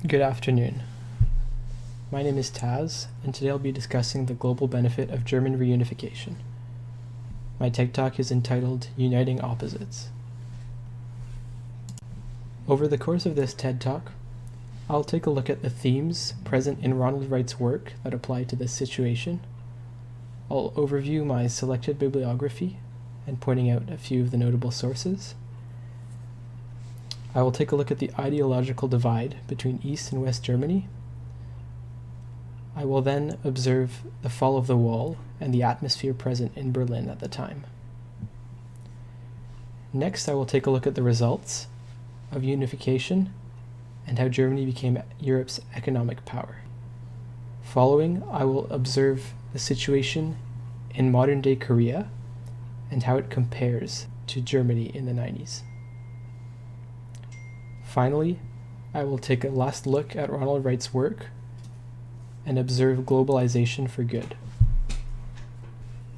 Good afternoon. My name is Taz, and today I'll be discussing the global benefit of German reunification. My TED Talk is entitled Uniting Opposites. Over the course of this TED Talk, I'll take a look at the themes present in Ronald Wright's work that apply to this situation. I'll overview my selected bibliography and pointing out a few of the notable sources. I will take a look at the ideological divide between East and West Germany. I will then observe the fall of the wall and the atmosphere present in Berlin at the time. Next, I will take a look at the results of unification and how Germany became Europe's economic power. Following, I will observe the situation in modern-day Korea and how it compares to Germany in the 90s. Finally, I will take a last look at Ronald Wright's work and observe globalization for good.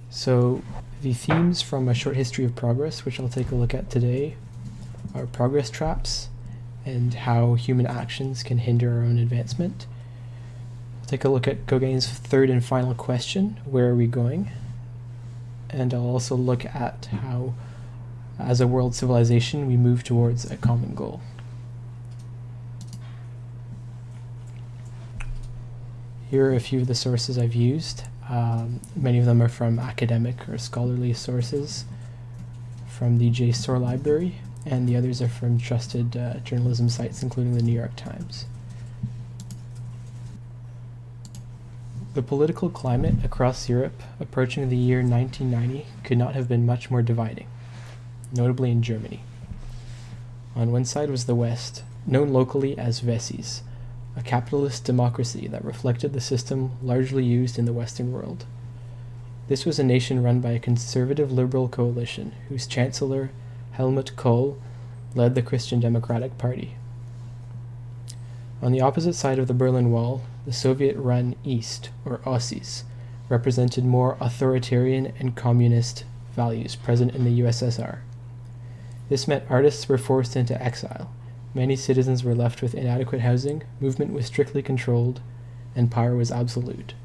So, the themes from A Short History of Progress, which I'll take a look at today, are progress traps and how human actions can hinder our own advancement. I'll take a look at Gauguin's third and final question, where are we going? And I'll also look at how, as a world civilization, we move towards a common goal. Here are a few of the sources I've used. Many of them are from academic or scholarly sources from the JSTOR library, and the others are from trusted journalism sites, including the New York Times. The political climate across Europe approaching the year 1990 could not have been much more dividing, notably in Germany. On one side was the West, known locally as Wessis, a capitalist democracy that reflected the system largely used in the Western world. This was a nation run by a conservative liberal coalition whose chancellor, Helmut Kohl, led the Christian Democratic Party. On the opposite side of the Berlin Wall, the Soviet-run East, or Ossis, represented more authoritarian and communist values present in the USSR. This meant artists were forced into exile. Many citizens were left with inadequate housing, movement was strictly controlled, and power was absolute,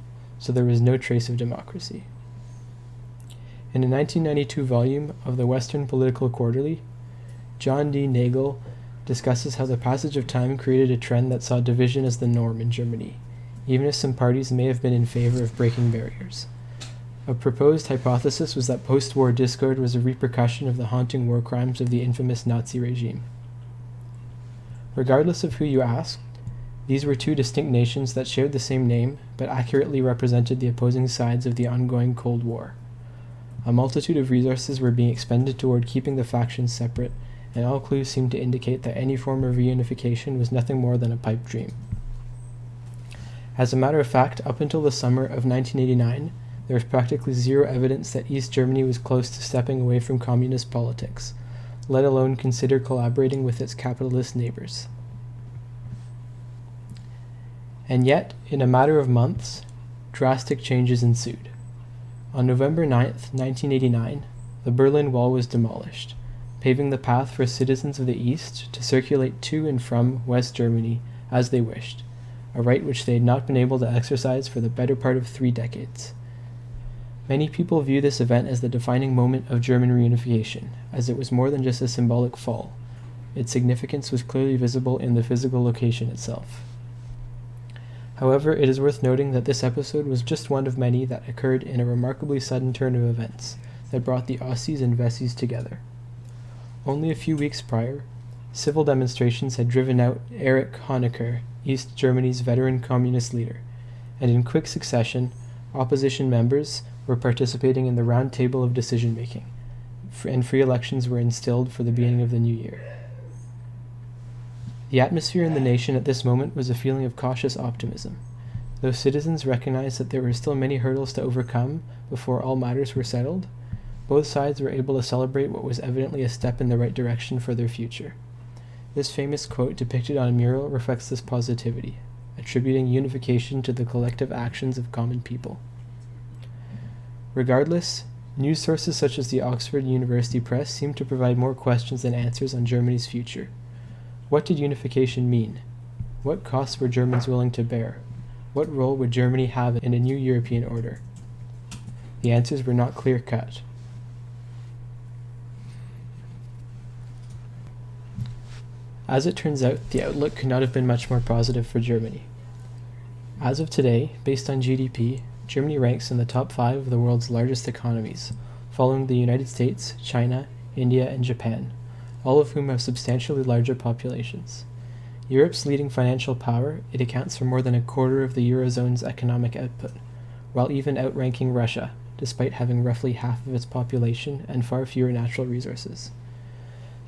so there was no trace of democracy. In a 1992 volume of the Western Political Quarterly, John D. Nagel discusses how the passage of time created a trend that saw division as the norm in Germany, even if some parties may have been in favor of breaking barriers. A proposed hypothesis was that post-war discord was a repercussion of the haunting war crimes of the infamous Nazi regime. Regardless of who you asked, these were two distinct nations that shared the same name, but accurately represented the opposing sides of the ongoing Cold War. A multitude of resources were being expended toward keeping the factions separate, and all clues seemed to indicate that any form of reunification was nothing more than a pipe dream. As a matter of fact, up until the summer of 1989, there was practically zero evidence that East Germany was close to stepping away from communist politics, let alone consider collaborating with its capitalist neighbors. And yet, in a matter of months, drastic changes ensued. On November 9th, 1989, the Berlin Wall was demolished, paving the path for citizens of the East to circulate to and from West Germany as they wished, a right which they had not been able to exercise for the better part of 3 decades. Many people view this event as the defining moment of German reunification, as it was more than just a symbolic fall. Its significance was clearly visible in the physical location itself. However, it is worth noting that this episode was just one of many that occurred in a remarkably sudden turn of events that brought the Ossis and Wessis together. Only a few weeks prior, civil demonstrations had driven out Erich Honecker, East Germany's veteran communist leader, and in quick succession, opposition members were participating in the round table of decision-making, and free elections were instilled for the beginning of the new year. The atmosphere in the nation at this moment was a feeling of cautious optimism. Though citizens recognized that there were still many hurdles to overcome before all matters were settled, both sides were able to celebrate what was evidently a step in the right direction for their future. This famous quote depicted on a mural reflects this positivity, attributing unification to the collective actions of common people. Regardless, news sources such as the Oxford University Press seem to provide more questions than answers on Germany's future. What did unification mean? What costs were Germans willing to bear? What role would Germany have in a new European order? The answers were not clear-cut. As it turns out, the outlook could not have been much more positive for Germany. As of today, based on GDP, Germany ranks in the top 5 of the world's largest economies, following the United States, China, India, and Japan, all of whom have substantially larger populations. Europe's leading financial power, it accounts for more than a quarter of the Eurozone's economic output, while even outranking Russia, despite having roughly half of its population and far fewer natural resources.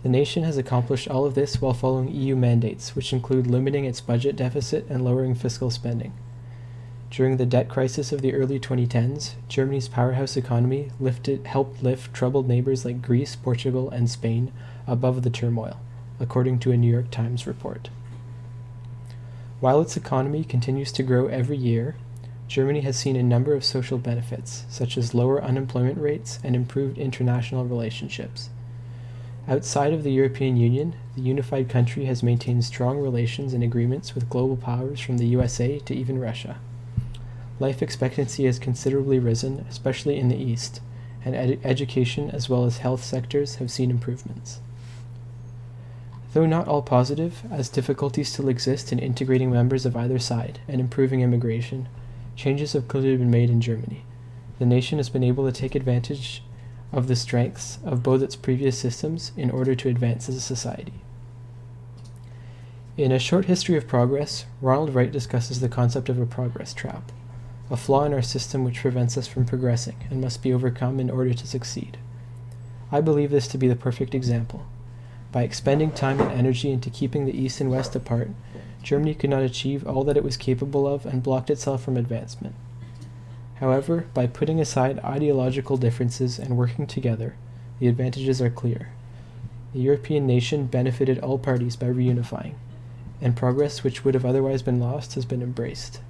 The nation has accomplished all of this while following EU mandates, which include limiting its budget deficit and lowering fiscal spending. During the debt crisis of the early 2010s, Germany's powerhouse economy helped lift troubled neighbors like Greece, Portugal, and Spain above the turmoil, according to a New York Times report. While its economy continues to grow every year, Germany has seen a number of social benefits, such as lower unemployment rates and improved international relationships. Outside of the European Union, the unified country has maintained strong relations and agreements with global powers from the USA to even Russia. Life expectancy has considerably risen, especially in the East, and education as well as health sectors have seen improvements. Though not all positive, as difficulties still exist in integrating members of either side and improving immigration, changes have clearly been made in Germany. The nation has been able to take advantage of the strengths of both its previous systems in order to advance as a society. In A Short History of Progress, Ronald Wright discusses the concept of a progress trap, a flaw in our system which prevents us from progressing and must be overcome in order to succeed. I believe this to be the perfect example. By expending time and energy into keeping the East and West apart, Germany could not achieve all that it was capable of and blocked itself from advancement. However, by putting aside ideological differences and working together, the advantages are clear. The European nation benefited all parties by reunifying, and progress which would have otherwise been lost has been embraced.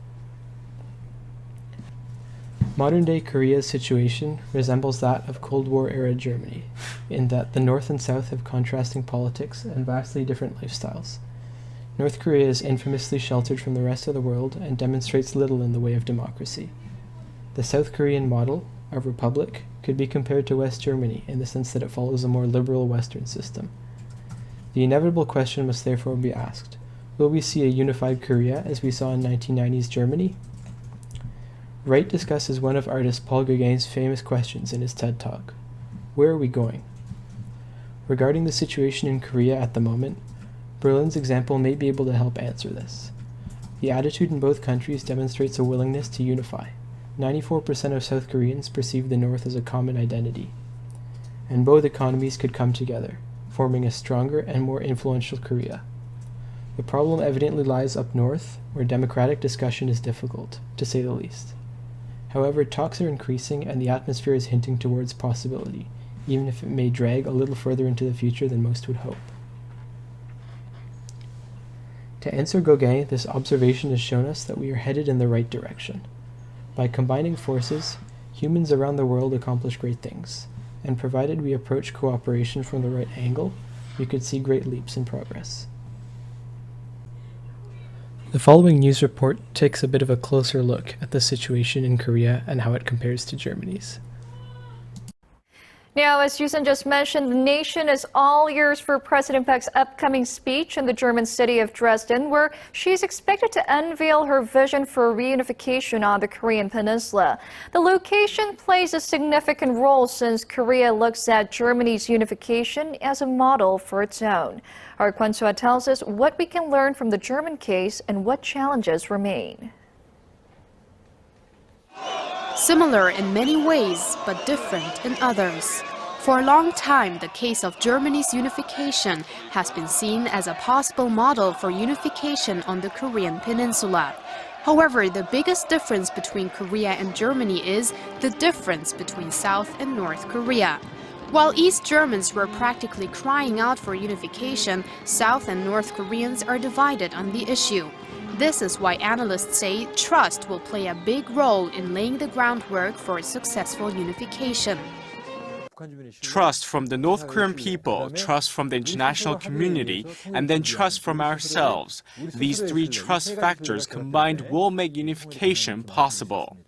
Modern-day Korea's situation resembles that of Cold War-era Germany, in that the North and South have contrasting politics and vastly different lifestyles. North Korea is infamously sheltered from the rest of the world and demonstrates little in the way of democracy. The South Korean model, a republic, could be compared to West Germany in the sense that it follows a more liberal Western system. The inevitable question must therefore be asked, will we see a unified Korea as we saw in 1990s Germany? Wright discusses one of artist Paul Gauguin's famous questions in his TED Talk. Where are we going? Regarding the situation in Korea at the moment, Berlin's example may be able to help answer this. The attitude in both countries demonstrates a willingness to unify. 94% of South Koreans perceive the North as a common identity, and both economies could come together, forming a stronger and more influential Korea. The problem evidently lies up north, where democratic discussion is difficult, to say the least. However, talks are increasing and the atmosphere is hinting towards possibility, even if it may drag a little further into the future than most would hope. To answer Gauguin, this observation has shown us that we are headed in the right direction. By combining forces, humans around the world accomplish great things, and provided we approach cooperation from the right angle, we could see great leaps in progress. The following news report takes a bit of a closer look at the situation in Korea and how it compares to Germany's. Now, as Susan just mentioned, the nation is all ears for President Park's upcoming speech in the German city of Dresden, where she's expected to unveil her vision for reunification on the Korean peninsula. The location plays a significant role since Korea looks at Germany's unification as a model for its own. Our Kwon Soo tells us what we can learn from the German case and what challenges remain. Similar in many ways, but different in others. For a long time, the case of Germany's unification has been seen as a possible model for unification on the Korean peninsula. However, the biggest difference between Korea and Germany is the difference between South and North Korea. While East Germans were practically crying out for unification, South and North Koreans are divided on the issue. This is why analysts say trust will play a big role in laying the groundwork for a successful unification. Trust from the North Korean people, trust from the international community, and then trust from ourselves. These three trust factors combined will make unification possible.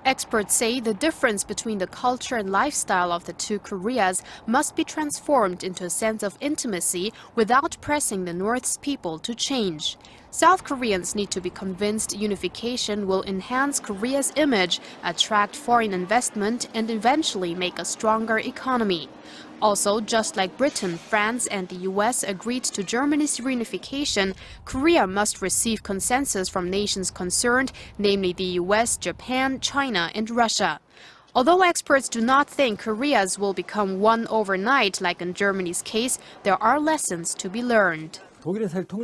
Experts say the difference between the culture and lifestyle of the two Koreas must be transformed into a sense of intimacy without pressing the North's people to change. South Koreans need to be convinced unification will enhance Korea's image, attract foreign investment, and eventually make a stronger economy. Also, just like Britain, France, and the US agreed to Germany's reunification, Korea must receive consensus from nations concerned, namely the US, Japan, China, and Russia. Although experts do not think Koreas will become one overnight like in Germany's case, there are lessons to be learned.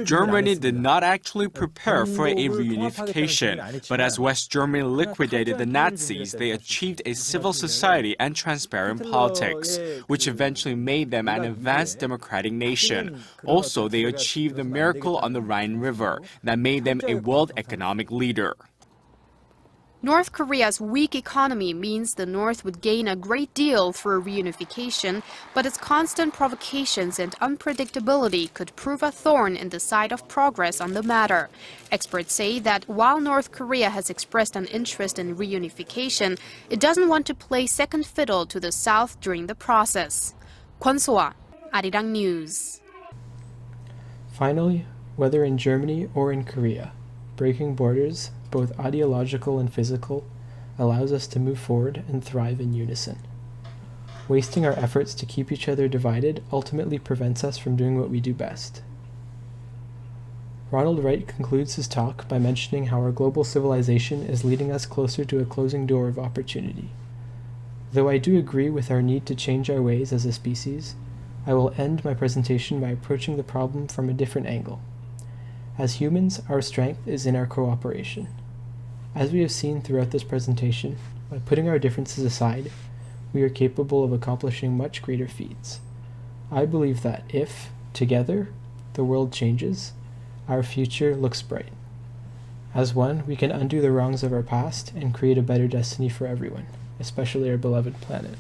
Germany did not actually prepare for a reunification, but as West Germany liquidated the Nazis, they achieved a civil society and transparent politics, which eventually made them an advanced democratic nation. Also, they achieved the miracle on the Rhine River that made them a world economic leader. North Korea's weak economy means the North would gain a great deal through reunification, but its constant provocations and unpredictability could prove a thorn in the side of progress on the matter. Experts say that while North Korea has expressed an interest in reunification, it doesn't want to play second fiddle to the South during the process. Kwon So-ah, Arirang News. Finally, whether in Germany or in Korea, breaking borders, both ideological and physical, allows us to move forward and thrive in unison. Wasting our efforts to keep each other divided ultimately prevents us from doing what we do best. Ronald Wright concludes his talk by mentioning how our global civilization is leading us closer to a closing door of opportunity. Though I do agree with our need to change our ways as a species, I will end my presentation by approaching the problem from a different angle. As humans, our strength is in our cooperation. As we have seen throughout this presentation, by putting our differences aside, we are capable of accomplishing much greater feats. I believe that if, together, the world changes, our future looks bright. As one, we can undo the wrongs of our past and create a better destiny for everyone, especially our beloved planet.